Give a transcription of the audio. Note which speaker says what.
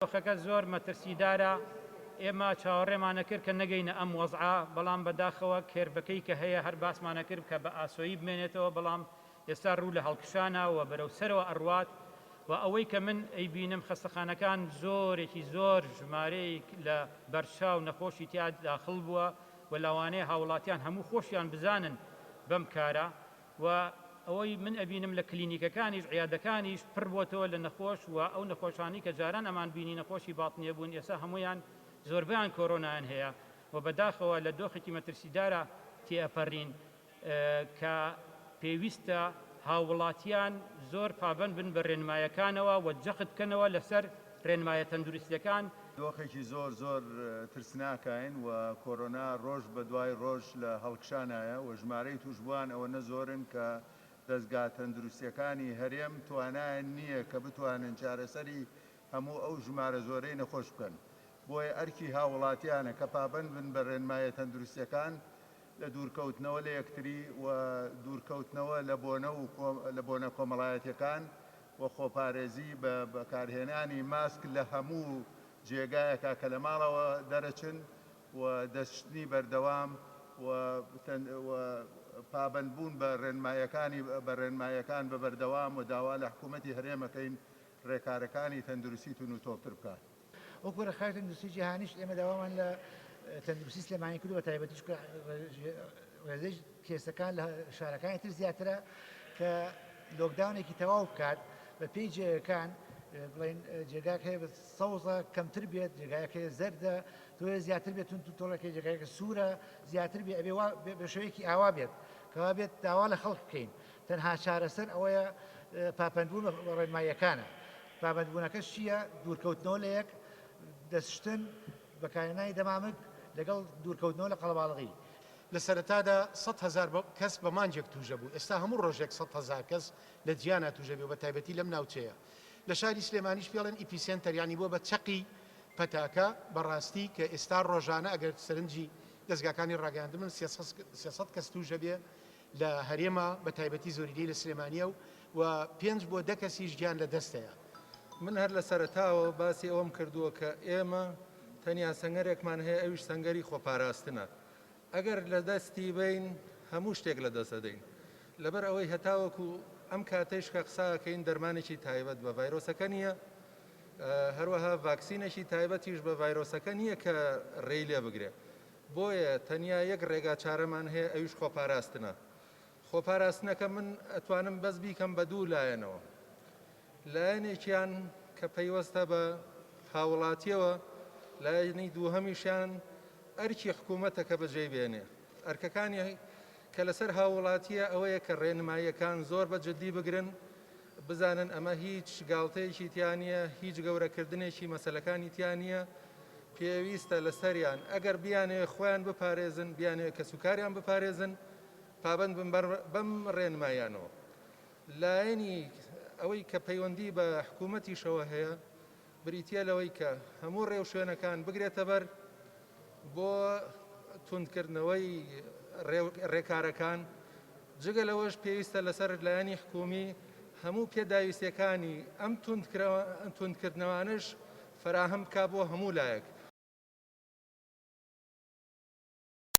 Speaker 1: دۆخەکە زۆر مەترسیدارە. ئێمە چاوەڕێمانە کرد کە نەگەینە ئەم وەزعە، بەڵام بەداخەوە کێربەکەی کە هەیە هەر باسمانە کرد کە بە ئاسۆیی بمێنێتەوە، بەڵام ئێستا ڕوو لە هەڵکشانەوە بەرەو سەرەوە ئەڕوات. و ئەوەی کە من ئەیبینم خەستەخانەکان زۆرێکی زۆر ژمارەیەک لە بەرچاو نەخۆشی تیا داخڵ بووە و لەوانەیە هاوڵاتیان هەموو خۆشیان بزانن بەم کارە. و ئەوەی من ئەبینم لە کلینیکەکانیش عیادەکانیش پڕ بۆتەوە لە نەخۆش، و ئەو نەخۆشانی کە جاران ئەمان بینی نەخۆشی باڵتنیە بوون، ئێستا هەمویان زۆربیان کۆرۆنایان هەیە. و بەداخەوە لە دۆخێکی مەترسیدارە تێئەپەڕین کە پێویستە هاوڵاتیان زۆر پابەند بن بە ڕێنمایەکانەوە و جەخت بکەنەوە لەسەر ڕێنمایە تەندروستیەکان.
Speaker 2: دۆخێکی زۆر زۆر ترسناکین و کۆرۆنا ڕۆژ بە دوای ڕۆژ لە هەڵکشانایە و ژمارەی توشبووان ئەوە نەزۆرن کە دەستگا تەندروستیەکانی هەرێم توانایان نییە کە بتوانن چارەسەری هەموو ئەو ژمارە زۆرەی نەخۆش بکەن. بۆیە ئەرکی هاوڵاتیانە کە پابەند بن بە ڕێنمایە تەندروستیەکان لە دوورکەوتنەوە لە یەکتری و دوورکەوتنەوە لە بۆنە کۆمەڵایەتیەکان و خۆپارێزی بە بەکارهێنانی ماسک لە هەموو جێگایەکە کە لە ماڵەوە دەرەچن و دەستنی بەردەوام و پابەندبوون بە ڕێنمایەکان بە بەردەوام و داوا لە حکوومەتی هەرێمەکەین ڕێکارەکانی تەندروستیتون و تۆپتر بکات.
Speaker 3: وەکو ڕێکخراوی تەندروستی جیهانیش ئێمە داوامان لە تەندروستی سلێمانی کرد و بە تایبەتیش ڕێزەی کێسەکان لە شارەکانی تر زیاترە کە لۆکداونێکی تەواو بکات بە پێی جێگەکان، بڵێن جێگاک هەیە بە سەوزە کەمتر بێت، جێگایەک هەیە زەردە تۆ زیاتر بێتون تۆڵەکەی جێگایەکە سوورە زیاتر بێ ئەبێ بە شێوەیەکی ئاوا بێت کەوا بێت داوا لە خەڵک بکەین. تەنها چارەسەر ئەوەیە پابەندبوون بە ڕێنماییەکانە. پابەندبوونەکەش چییە؟ دوورکەوتنەوە لە یەک، دەستشتن بەکارهێنانی دەمامک لەگەڵ دوورکەوتنەوە لە قەڵەباڵغی.
Speaker 4: لە سەرەتادا 100,000 کەس بە مانجێک توژە بوو، ئێستا هەموو ڕۆژێک 100,000 کەس لە جیانە توژە بێ، بە تایبەتی لەم ناوچەیە. لە شاری سلێمانیش پێڵێن ئیپیسێنتەر، یانی بۆ بە چەقی پەتاکە بەڕاستی کە ئێستا ڕۆژانە ئەگەر سەرنجی دەستگاکانی ڕاگەاندن 300 کەس توژە بێ لە هەرێمە بە تایبەتی زۆریدەی لە سلێمانیە و 5 بۆ 10 کەسیش گیان لە دەستەیە.
Speaker 5: من هەر لە سەرەتاوە باسی ئەوم کردووە کە ئێمە تەنیا سەنگەرێکمان هەیە، ئەویش سەنگەری خۆپاراستنە. ئەگەر لە دەستی بین هەموو شتێک لە دەست دەدەین، لەبەر ئەوەی هەتاوەکو ئەم کاتەیش کە قساکەین دەرمانێکی تایبەت بە ڤایرۆسەکە نییە، هەروەها ڤاکسینێکی تایبەتیش بە ڤایرۆسەکە نییە کە ڕێی لێ بگرێ. بۆیە تەنیا یەک ڕێگا چارەمان هەیە، ئەویش خۆپاراستنە. خۆپاراستنەکە من ئەتوانم بەس بیکەم بە دوو لایەنەوە. لایەنێکیان کە پەیوەستە بە هاوڵاتیەوە، لایەنی دووهەمیشیان ئەرکی حکوومەتە کە بەجێ بێنێ. ئەرکەکانی کە لەسەر هاوڵاتیە ئەوەیە کە ڕێنماییەکان زۆر بە جددی بگرن، بزانن ئەمە هیچ گاڵتەیەکی تیانە، هیچ گەورەکردنێکی مەسەلەکانی تیانە، پێویستە لەسەریان ئەگەر بیانێ خۆیان بپارێزن، بیانێ کە سوکاریان بپارێزن، پابەند بن بەم ڕێنماییانەوە. لایەنی ئەوەی کە پەیوەندی بە حکوومەتیشەوە هەیە، بریتە لەوەی کە هەموو ڕێو شوێنەکان بگرێتە بەر بۆ توندکردنەوەی ڕێکارەکان. جگە لەوەش پێویستە لەسەر لایەنی حکومی هەموو پێداویستەکانی ئەم توندکردنەوانش فراهم بکا بۆ هەموو لایەک.